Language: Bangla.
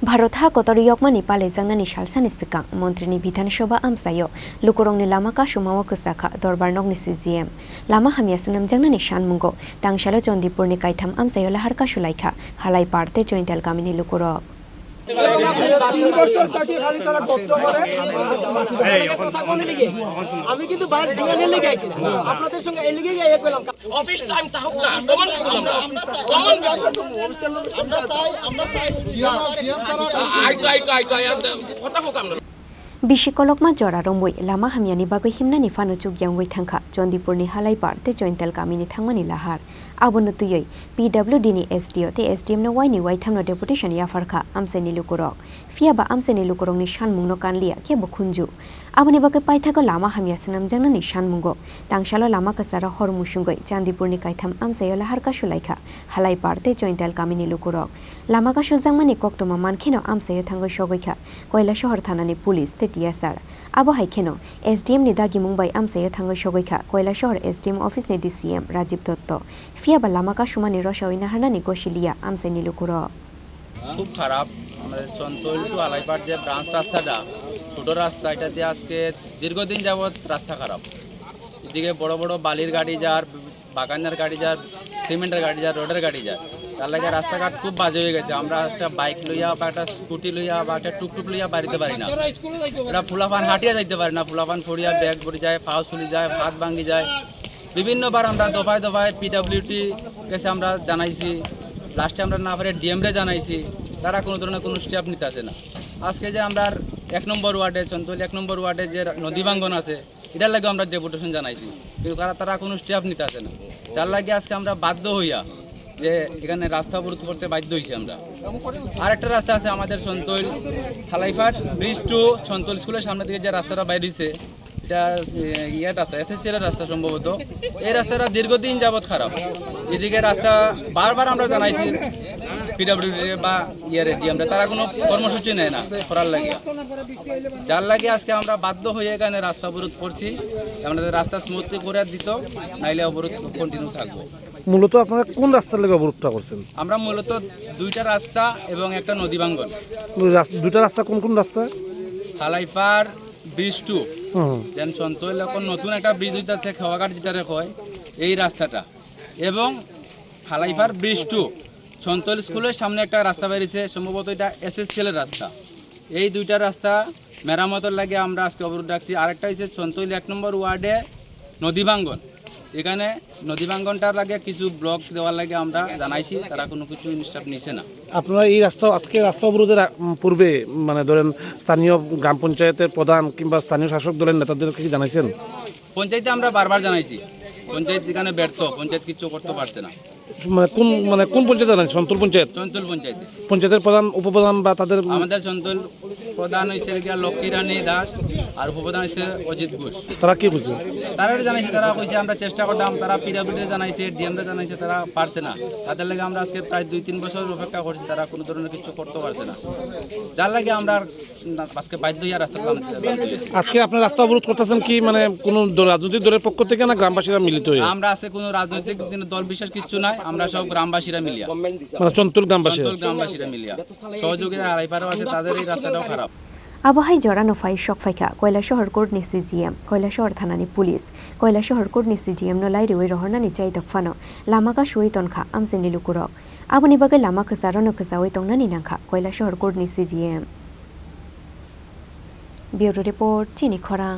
भारतहा कतरियकमानि पालेजांनानि सालसानि सिगां मन्त्रिनि बिधान सभा आमचायो लुकुरंनि लामा कासुमाओ खचाखा दरबारनगनि CJM लामा हामिया सोनामजांनानि सानमुंगो तांसालो चन्दिपुरनि कायथाम आमचायो लाहार कासुलायखा हालाय पार्टे जयन्ताल गामिनि लुकुरक আমি কিন্তু বাইরে ডিমান্ডে লেগে আইছি আপনাদের সঙ্গে এই লেগে যাই কইলাম অফিস টাইম তা হোক না প্রমাণ করলাম আমরা কথা হোক আমরা बिशिकलकमा जरा रंबई लामा हामियानि बागै हिमनानि फानुचुक यांगै थांखा चन्दिपुरनि हालाय पार्टे जयन्ताल गामिनि थांमानि लाहार आबोनो तुयै PWD नि SDO ते SDM नो वाइनि वाइथामनो डेपुटेशन याफारखा आमसाइनि लुकुरक फियाबा आमसाइनि लुकुरकनि सानमुंनो कानलिया केबो खुनजु आबोनि बागै पाइथाको लामा हामिया सोनामजांनानि सानमुंगो तांसालो लामा कसारा हरमुसुंगै चान्दिपुरनि कायथाम आमसायो लाहार कासुलायखा हालाय पार्टे जयन्ताल गामिनि लुकुरक लामा कासुजांमानि कक्तमा मानखेनो आमसायो थांगै सगैखा कैलाशहर थानानि पुलिस ते TSR आबो हाइखेनो SDM नि दागि मुंबाई आमसायो थांगै सगैखा कैलाशहर SDM ऑफिस नि DCM राजीव दत्त फियाबा लामा कासुमानि रसावैना हानानि गसिलिया आमसाइनि लुकुरक খুব খারাপ আমাদের চন্তল টু আলাইপাট যে ব্রাঞ্চ রাস্তাটা ছোট রাস্তা এটা দিয়ে আজকে দীর্ঘদিন যাবৎ রাস্তা খারাপ এদিকে বড় বড় বালির গাড়ি যার বাগানের গাড়ি যার সিমেন্টের গাড়ি যার রোডের গাড়ি যার তার লাগে রাস্তাঘাট খুব বাজে হয়ে গেছে আমরা একটা বাইক লইয়া বা একটা স্কুটি লইয়া বা একটা টুকটুক লইয়া বাড়িতে পারি না এটা ফুলাফান হাঁটিয়া যাইতে পারি না ফুলাফান ফড়িয়া ব্যাগ পড়ে যায় পাও চুলি যায় হাত ভাঙি যায় বিভিন্নবার আমরা দফায় দফায় PWD কাছে আমরা জানাইছি লাস্টে আমরা না পারে DM রে জানাইছি তারা কোনো ধরনের কোনো স্টেপ নিতে আসে না আজকে যে আমরা 1 নম্বর ওয়ার্ডে চন্তল 1 নম্বর ওয়ার্ডে যে নদী ভাঙ্গন আছে এটার লাগে আমরা ডেপুটেশন জানাইছি কিন্তু তারা কোনো স্টেপ নিতে আসে না যার লাগে আজকে আমরা বাধ্য হইয়া যে এখানে রাস্তা অবরোধ করতে বাধ্য হইছি আমরা আরেকটা রাস্তা আছে আমাদের চন্তল থালাইফাট ব্রিজ টু চন্তল স্কুলের সামনে থেকে যে রাস্তাটা বাইর হইছে এটা ইয়া রাস্তা SSC এর রাস্তা সম্ভবত এই রাস্তাটা দীর্ঘদিন যাবত খারাপ এদিকে রাস্তা বারবার আমরা জানাইছি PWD বা ইয়ারে আমরা তারা কোনো কর্মসূচি নেয় না করার লাগে যার লাগে আজকে আমরা বাধ্য হয়ে এখানে রাস্তা অবরোধ করছি আমাদের রাস্তা স্মুথলি করে দিত নাইলে অবরোধ কন্টিনিউ থাকবো মূলত আপনারা কোন রাস্তার লাগে অবরোধটা করছেন আমরা মূলত দুইটা রাস্তা এবং একটা নদী ভাঙ্গন দুইটা রাস্তা কোন কোন রাস্তা হালাইপার ব্রিজ টু যেন চন্তল এখন নতুন একটা ব্রিজ হইতেছে খেওয়াঘাট যেটারে কয় এই রাস্তাটা এবং হালাইপার ব্রিজ টু চন্তল স্কুলের সামনে একটা রাস্তা বেরিয়েছে সম্ভবত এটা SSC এর রাস্তা এই দুইটা রাস্তা মেরামতের লাগে আমরা আজকে অবরোধ রাখছি আরেকটা হচ্ছে চন্তল 1 নম্বর ওয়ার্ডে নদী ভাঙ্গন এখানে নদী ভাঙ্গনটার লাগে কিছু ব্লক দেওয়ার লাগে আমরা জানাইছি তারা কোনো কিছু নিশ্চাপ নিছে না আপনারা এই রাস্তা আজকে রাস্তা অবরোধের পূর্বে মানে ধরেন স্থানীয় গ্রাম পঞ্চায়েতের প্রধান কিংবা স্থানীয় শাসক দলের নেতাদেরকে কি জানাইছেন পঞ্চায়েতে আমরা বারবার জানাইছি পঞ্চায়েত এখানে ব্যর্থ পঞ্চায়েত কিছু করতে পারছে না মানে কোন পঞ্চায়েত জানাইছেন চন্তল পঞ্চায়েতের প্রধান উপপ্রধান বা তাদের আমাদের চন্তল প্রধান হয়েছে লক্ষ্মী রানী দাস আর উপপ্রধান হয়েছে অজিত ঘোষ তারা কি বুঝছে তারা জানাইছে তারা কইছে আমরা চেষ্টা করলাম তারা PWD জানাইছে DM জানাইছে তারা পারছে না তাদের লাগে আমরা আজকে প্রায় 2-3 বছর অপেক্ষা করছি তারা কোনো ধরনের কিছু করতে পারছে না যার লাগে আমরা আজকে বাধ্য হইয়া রাস্তা আজকে আপনারা রাস্তা অবরোধ করতেছেন কি মানে কোনো রাজনৈতিক দলের পক্ষ থেকে না গ্রামবাসীরা মিলিত হয়ে আমরা আছে কোনো রাজনৈতিক দল বিশেষ কিছু নাই আমরা সব গ্রামবাসীরা মিলিয়া মানে চন্তল গ্রামবাসীরা মিলিয়া সহযোগিতা আড়াইপারও আছে তাদের এই রাস্তাটাও খারাপ আবহাই জরানো ফাই শকফাইখা কৈলাশহর কোর্টনি CJM কৈলাশহর থানানি পুলিশ কৈলাশহর কোর্টনি CJM नो लाइरि वै रहरनानि चाइ दफानो लामाका सुइ तनखा आमसेनि लुकुरक आबनि बागै लामा खसारनो खसावै तंनानि नांखा কৈলাশহর कोर्टनि CJM ब्यूरो रिपोर्ट चिनी खरां।